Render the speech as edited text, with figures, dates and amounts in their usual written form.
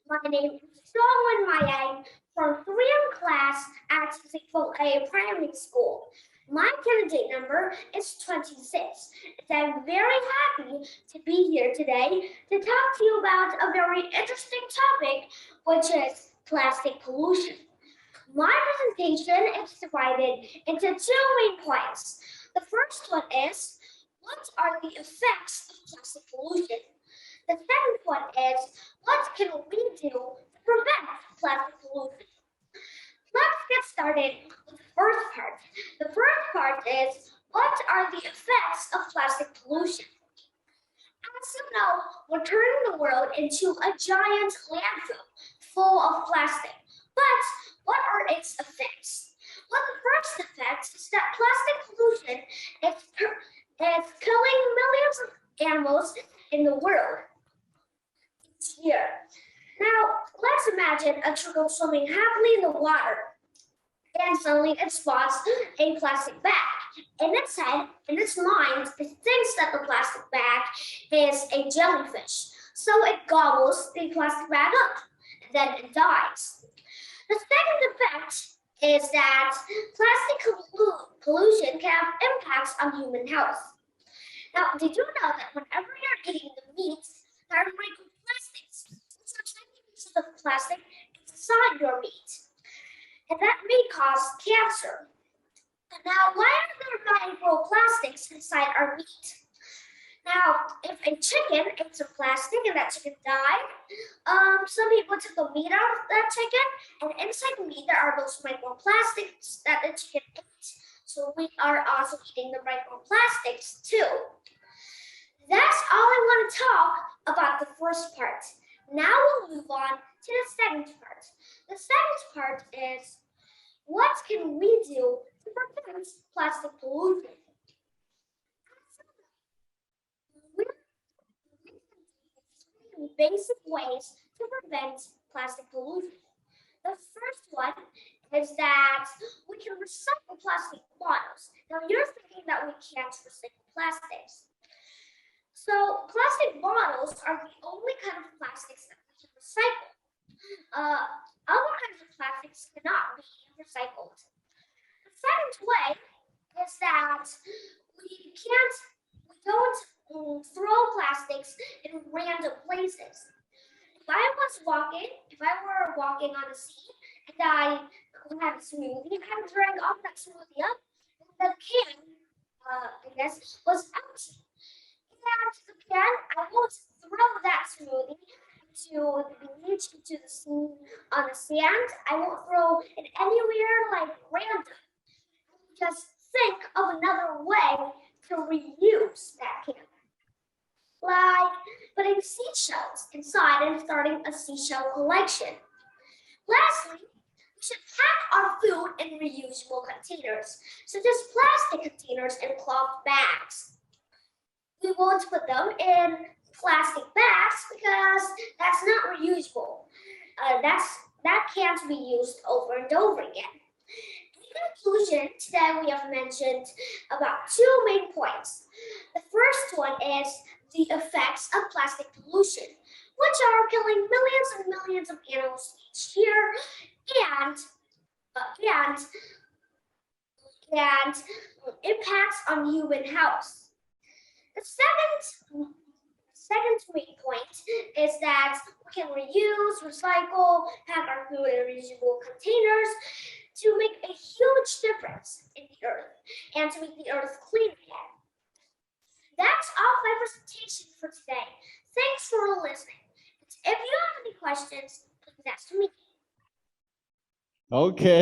My name is Joan Maya from 3M class at A primary school. My candidate number is 26, and I'm very happy to be here today to talk to you about a very interesting topic, which is plastic pollution. My presentation is divided into two main points. The first one is, what are the effects of plastic pollution? The second one is, what can we do to prevent plastic pollution? Let's get started with the first part. The first part is, what are the effects of plastic pollution? As you know, we're turning the world into a giant landfill full of plastic. But what are its effects? Well, the first effect is that plastic pollution is killing millions of animals in the world each year. Now, let's imagine a turtle swimming happily in the water, and suddenly it spots a plastic bag. In its head, in its mind, it thinks that the plastic bag is a jellyfish. So it gobbles the plastic bag up, and then it dies. The second effect is that plastic pollution can have impacts on human health. Now, did you know that whenever you're eating the meat, there are microplastics, which are tiny pieces of plastic inside your meat, and that may cause cancer. Now, why are there microplastics inside our meat? Now, if a chicken ate some plastic and that chicken died, some people took the meat out of that chicken, and inside the meat there are those microplastics that the chicken ate. So we are also eating the microplastics too. That's all I want to talk about the first part. Now we'll move on to the second part. The second part is, what can we do to prevent plastic pollution? Basic ways to prevent plastic pollution. The first one is that we can recycle plastic bottles. Now you're thinking that we can't recycle plastics. So plastic bottles are the only kind of plastics that we can recycle. Other kinds of plastics cannot be recycled. The second way is that we don't throw plastics in random places. If I were walking on the sea and I had a smoothie and I drank all that smoothie up, and the can, was empty. And again, I won't throw that smoothie to the beach, to the sea, on the sand. I won't throw it anywhere like random. Just think of another way to reuse that can. Like putting seashells inside and starting a seashell collection. Lastly, we should pack our food in reusable containers, such as plastic containers and cloth bags. We won't put them in plastic bags because that's not reusable. That can't be used over and over again. In conclusion, today we have mentioned about two main points. The first one is the effects of plastic pollution, which are killing millions and millions of animals each year, and impacts on human health. The second main point is that we can reuse, recycle, pack our food in reusable containers to make a huge difference in the earth and to make the earth clean again. That's all my presentation for today. Thanks for listening. If you have any questions, please ask me. Okay.